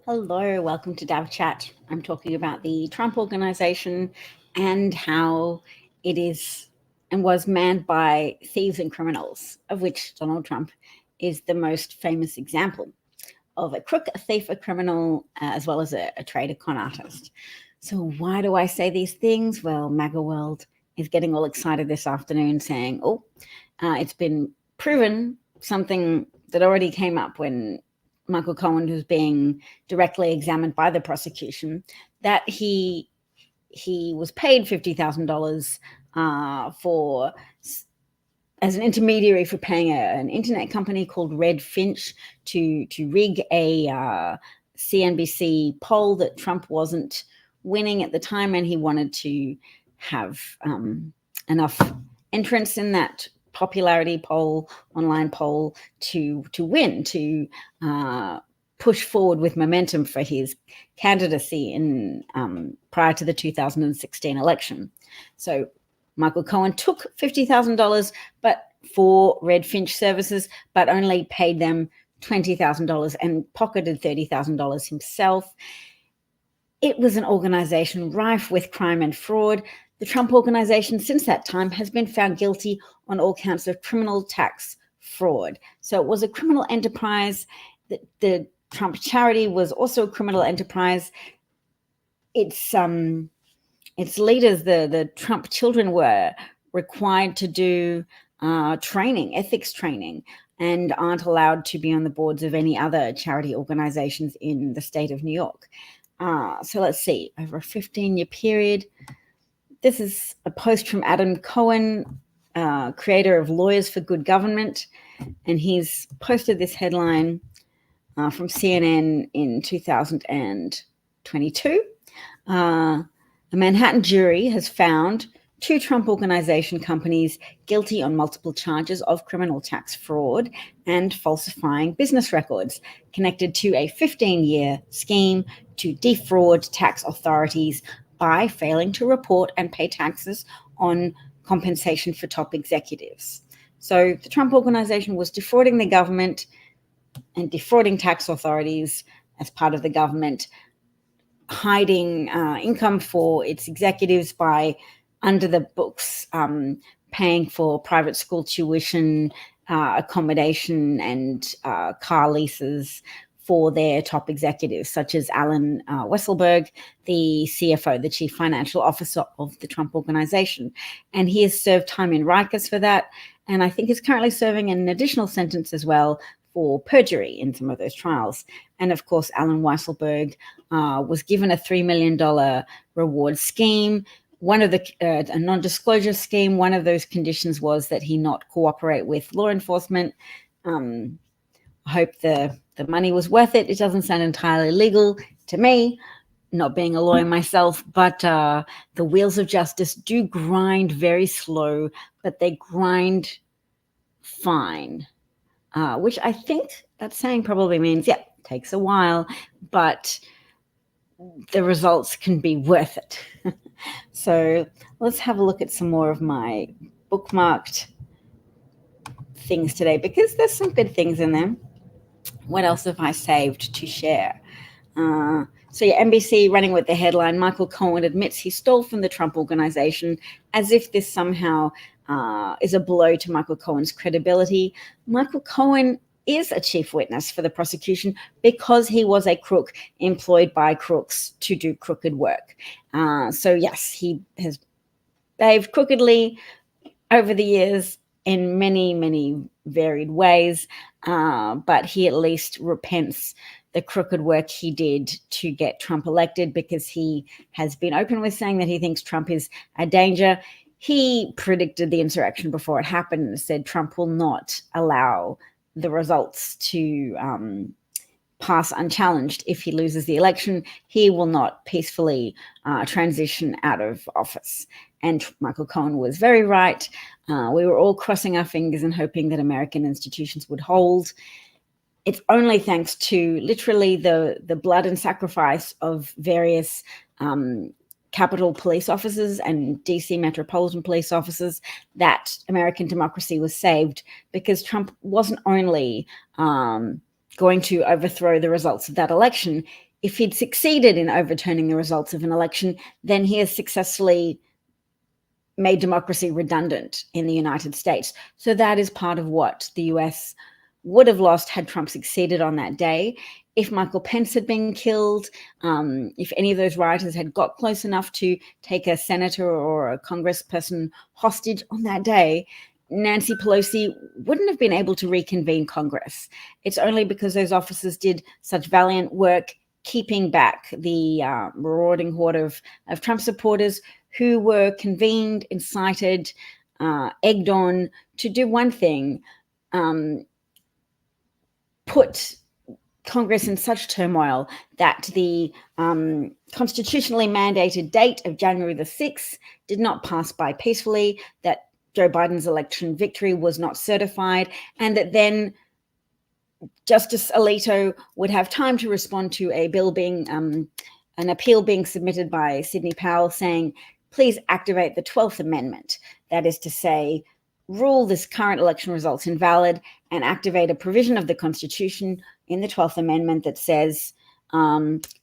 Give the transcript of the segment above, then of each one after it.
Hello, welcome to Dav Chat. I'm talking about the Trump Organization and how it is and was manned by thieves and criminals, of which Donald Trump is the most famous example of a crook, a thief, a criminal, as well as a traitor con artist. So why do I say these things? Well, MAGA World is getting all excited this afternoon saying, it's been proven something that already came up when Michael Cohen was being directly examined by the prosecution, that he was paid $50,000 for as an intermediary for paying an internet company called Redfinch to rig a CNBC poll that Trump wasn't winning at the time, and he wanted to have enough entrants in that popularity poll, online poll, to win, to push forward with momentum for his candidacy in prior to the 2016 election. So Michael Cohen took $50,000 but for Redfinch services, but only paid them $20,000 and pocketed $30,000 himself. It was an organization rife with crime and fraud. The Trump Organization, since that time, has been found guilty on all counts of criminal tax fraud. So it was a criminal enterprise. The Trump charity was also a criminal enterprise. Its leaders, the Trump children, were required to do ethics training, and aren't allowed to be on the boards of any other charity organizations in the state of New York. So let's see, over a 15-year period. This is a post from Adam Cohen, creator of Lawyers for Good Government, and he's posted this headline from CNN in 2022. A Manhattan jury has found 2 Trump Organization companies guilty on multiple charges of criminal tax fraud and falsifying business records connected to a 15-year scheme to defraud tax authorities by failing to report and pay taxes on compensation for top executives. So the Trump Organization was defrauding the government and defrauding tax authorities as part of the government, hiding income for its executives by under the books paying for private school tuition, accommodation, and car leases for their top executives, such as Alan Weisselberg, the CFO, the Chief Financial Officer of the Trump Organization. And he has served time in Rikers for that, and I think is currently serving an additional sentence as well for perjury in some of those trials. And of course, Alan Weisselberg was given a $3 million reward scheme. One of a non-disclosure scheme. One of those conditions was that he not cooperate with law enforcement. I hope the money was worth it. It doesn't sound entirely legal to me, not being a lawyer myself, but the wheels of justice do grind very slow, but they grind fine. Which I think that saying probably means, takes a while, but the results can be worth it. So let's have a look at some more of my bookmarked things today, because there's some good things in them. What else have I saved to share? NBC running with the headline, Michael Cohen admits he stole from the Trump Organization, as if this somehow is a blow to Michael Cohen's credibility. Michael Cohen is a chief witness for the prosecution because he was a crook employed by crooks to do crooked work. So yes, he has behaved crookedly over the years in many, many varied ways, but he at least repents the crooked work he did to get Trump elected, because he has been open with saying that he thinks Trump is a danger. He predicted the insurrection before it happened and said Trump will not allow the results to pass unchallenged if he loses the election. He will not peacefully transition out of office. And Michael Cohen was very right. We were all crossing our fingers and hoping that American institutions would hold. It's only thanks to literally the blood and sacrifice of various Capitol police officers and DC Metropolitan police officers that American democracy was saved, because Trump wasn't only going to overthrow the results of that election, if he'd succeeded in overturning the results of an election, then he has successfully made democracy redundant in the United States. So that is part of what the US would have lost had Trump succeeded on that day. If Michael Pence had been killed, if any of those rioters had got close enough to take a senator or a congressperson hostage on that day, Nancy Pelosi wouldn't have been able to reconvene Congress. It's only because those officers did such valiant work keeping back the marauding horde of Trump supporters who were convened, incited, egged on to do one thing, put Congress in such turmoil that the constitutionally mandated date of January the 6th did not pass by peacefully, that Joe Biden's election victory was not certified, and that then Justice Alito would have time to respond to a bill being, an appeal being submitted by Sidney Powell saying, please activate the 12th Amendment. That is to say, rule this current election results invalid and activate a provision of the Constitution in the 12th Amendment that says,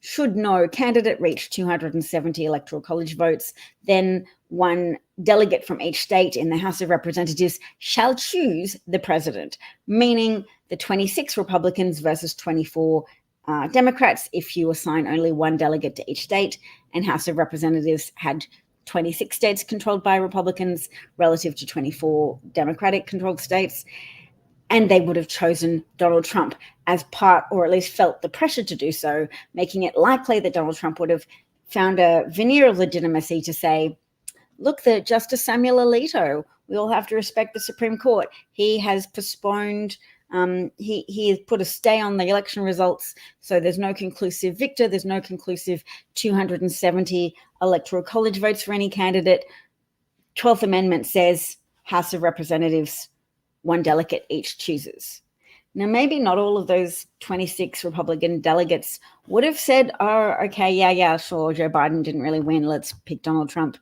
should no candidate reach 270 electoral college votes, then one delegate from each state in the House of Representatives shall choose the president, meaning the 26 Republicans versus 24 Democrats if you assign only one delegate to each state, and House of Representatives had 26 states controlled by Republicans relative to 24 Democratic-controlled states, and they would have chosen Donald Trump as part, or at least felt the pressure to do so, making it likely that Donald Trump would have found a veneer of legitimacy to say, look, the Justice Samuel Alito, we all have to respect the Supreme Court. He has postponed, he has put a stay on the election results, so there's no conclusive victor, there's no conclusive 270 electoral college votes for any candidate. 12th Amendment says House of Representatives, one delegate each chooses. Now, maybe not all of those 26 Republican delegates would have said, oh, okay, yeah, sure, Joe Biden didn't really win, let's pick Donald Trump.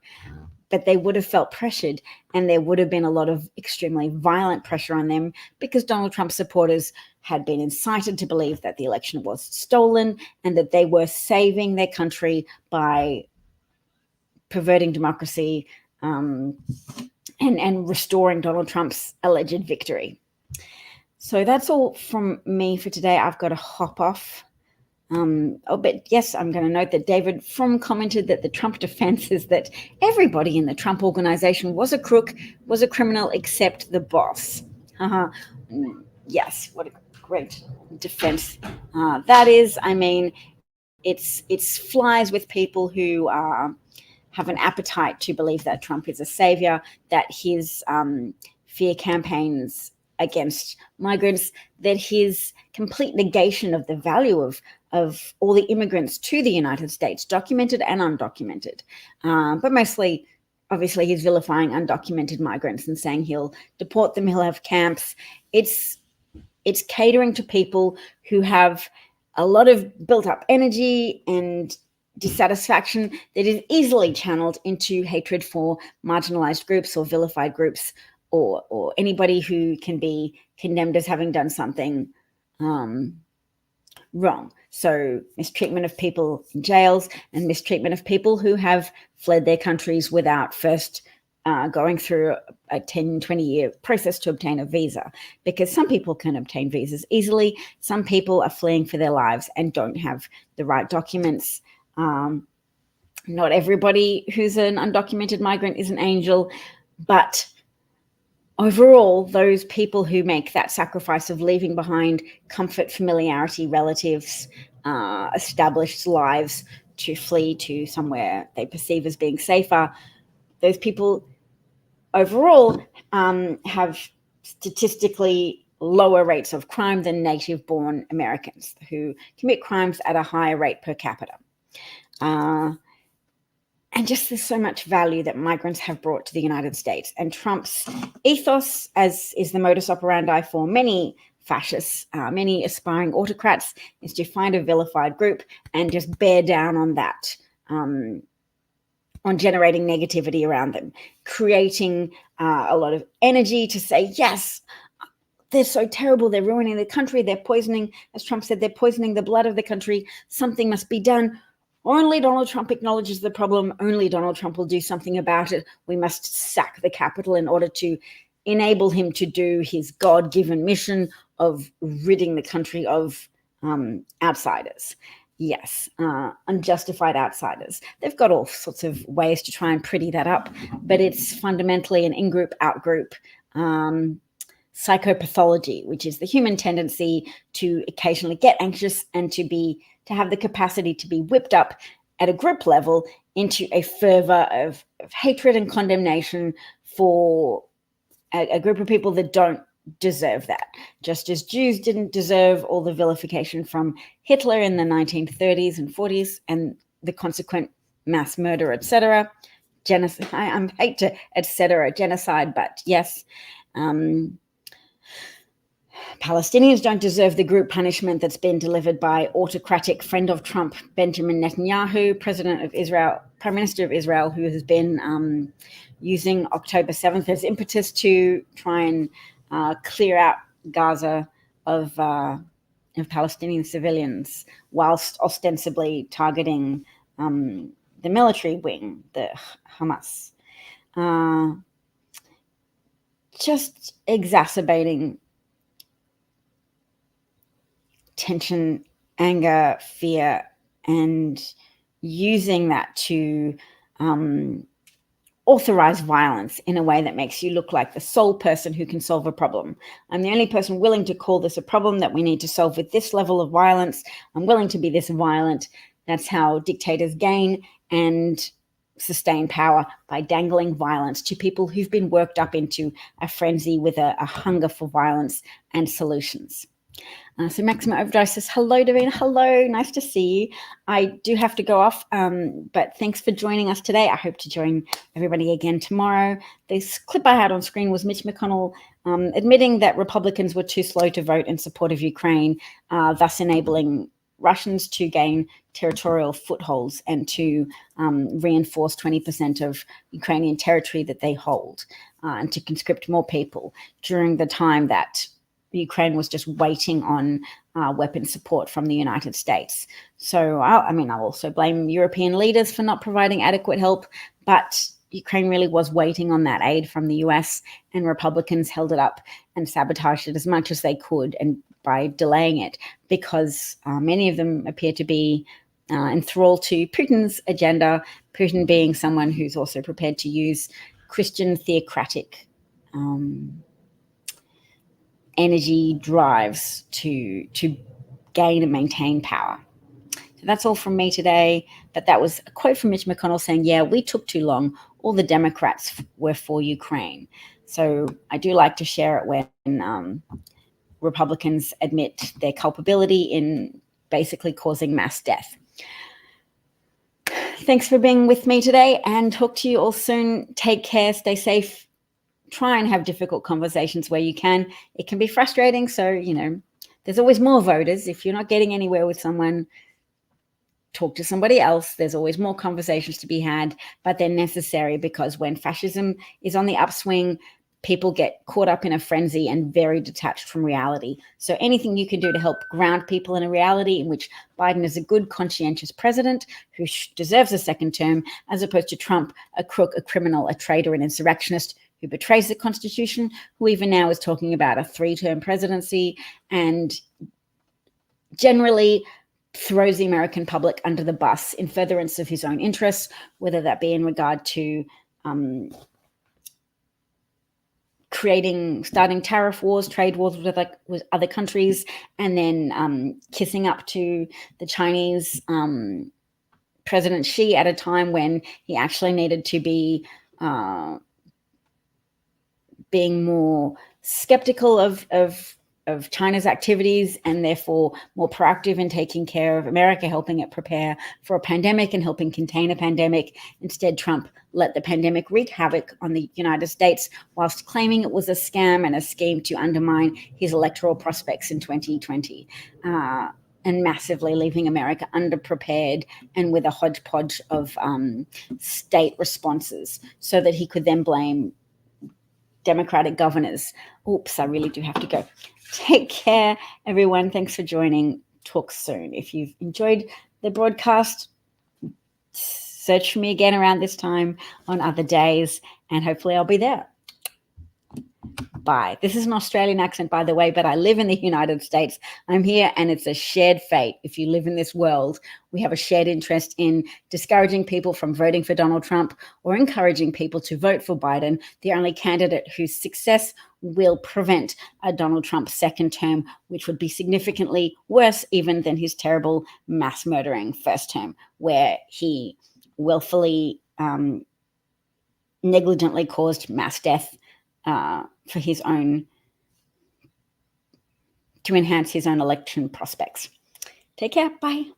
But they would have felt pressured, and there would have been a lot of extremely violent pressure on them because Donald Trump supporters had been incited to believe that the election was stolen and that they were saving their country by perverting democracy and restoring Donald Trump's alleged victory. So that's all from me for today. I've got to hop off. But yes, I'm going to note that David Frum commented that the Trump defense is that everybody in the Trump organization was a crook, was a criminal, except the boss. Yes, what a great defense that is. I mean, it's flies with people who have an appetite to believe that Trump is a savior, that his fear campaigns against migrants, that his complete negation of the value of all the immigrants to the United States, documented and undocumented. But mostly, obviously, he's vilifying undocumented migrants and saying he'll deport them, he'll have camps. It's catering to people who have a lot of built up energy and dissatisfaction that is easily channeled into hatred for marginalized groups or vilified groups, or anybody who can be condemned as having done something wrong. So mistreatment of people in jails and mistreatment of people who have fled their countries without first going through a 10, 20-year process to obtain a visa, because some people can obtain visas easily. Some people are fleeing for their lives and don't have the right documents. Not everybody who's an undocumented migrant is an angel, but overall, those people who make that sacrifice of leaving behind comfort, familiarity, relatives, established lives to flee to somewhere they perceive as being safer, those people overall have statistically lower rates of crime than native-born Americans who commit crimes at a higher rate per capita. And just there's so much value that migrants have brought to the United States. And Trump's ethos, as is the modus operandi for many fascists, many aspiring autocrats, is to find a vilified group and just bear down on that, on generating negativity around them, creating a lot of energy to say, yes, they're so terrible. They're ruining the country. They're poisoning, as Trump said, they're poisoning the blood of the country. Something must be done. Only Donald Trump acknowledges the problem. Only Donald Trump will do something about it. We must sack the Capitol in order to enable him to do his God-given mission of ridding the country of outsiders. Yes, unjustified outsiders. They've got all sorts of ways to try and pretty that up, but it's fundamentally an in-group, out-group psychopathology, which is the human tendency to occasionally get anxious and to have the capacity to be whipped up at a group level into a fervor of hatred and condemnation for a group of people that don't deserve that. Just as Jews didn't deserve all the vilification from Hitler in the 1930s and 40s and the consequent mass murder, etc. Genocide, I hate to etc. genocide, but yes. Palestinians don't deserve the group punishment that's been delivered by autocratic friend of Trump, Benjamin Netanyahu, Prime Minister of Israel, who has been using October 7th as impetus to try and clear out Gaza of Palestinian civilians, whilst ostensibly targeting the military wing, the Hamas. Just exacerbating tension, anger, fear, and using that to authorize violence in a way that makes you look like the sole person who can solve a problem. I'm the only person willing to call this a problem that we need to solve with this level of violence. I'm willing to be this violent. That's how dictators gain and sustain power, by dangling violence to people who've been worked up into a frenzy with a hunger for violence and solutions. So Maxima Overdrive says, hello, Davina. Hello, nice to see you. I do have to go off, but thanks for joining us today. I hope to join everybody again tomorrow. This clip I had on screen was Mitch McConnell admitting that Republicans were too slow to vote in support of Ukraine, thus enabling Russians to gain territorial footholds and to reinforce 20% of Ukrainian territory that they hold, and to conscript more people during the time that Ukraine was just waiting on weapon support from the United States. So, I'll also blame European leaders for not providing adequate help, but Ukraine really was waiting on that aid from the US, and Republicans held it up and sabotaged it as much as they could, and by delaying it, because many of them appear to be enthralled to Putin's agenda, Putin being someone who's also prepared to use Christian theocratic energy drives to gain and maintain power. So that's all from me today. But that was a quote from Mitch McConnell saying, yeah, we took too long. All the Democrats were for Ukraine. So I do like to share it when Republicans admit their culpability in basically causing mass death. Thanks for being with me today, and talk to you all soon. Take care, stay safe. Try and have difficult conversations where you can. It can be frustrating. So, there's always more voters. If you're not getting anywhere with someone, talk to somebody else. There's always more conversations to be had, but they're necessary, because when fascism is on the upswing, people get caught up in a frenzy and very detached from reality. So anything you can do to help ground people in a reality in which Biden is a good, conscientious president who deserves a second term, as opposed to Trump, a crook, a criminal, a traitor, an insurrectionist who betrays the Constitution, who even now is talking about a 3-term presidency and generally throws the American public under the bus in furtherance of his own interests, whether that be in regard to starting tariff wars, trade wars with other countries, and then kissing up to the Chinese President Xi at a time when he actually needed to be being more skeptical of China's activities, and therefore more proactive in taking care of America, helping it prepare for a pandemic and helping contain a pandemic. Instead, Trump let the pandemic wreak havoc on the United States, whilst claiming it was a scam and a scheme to undermine his electoral prospects in 2020. And massively leaving America underprepared and with a hodgepodge of state responses, so that he could then blame Democratic governors. Oops, I really do have to go. Take care, everyone. Thanks for joining. Talk soon. If you've enjoyed the broadcast, search for me again around this time on other days, and hopefully I'll be there. Bye. This is an Australian accent, by the way, but I live in the United States. I'm here, and it's a shared fate. If you live in this world, we have a shared interest in discouraging people from voting for Donald Trump or encouraging people to vote for Biden, the only candidate whose success will prevent a Donald Trump second term, which would be significantly worse even than his terrible mass murdering first term, where he willfully, negligently caused mass death for his own, to enhance his own election prospects. Take care. Bye.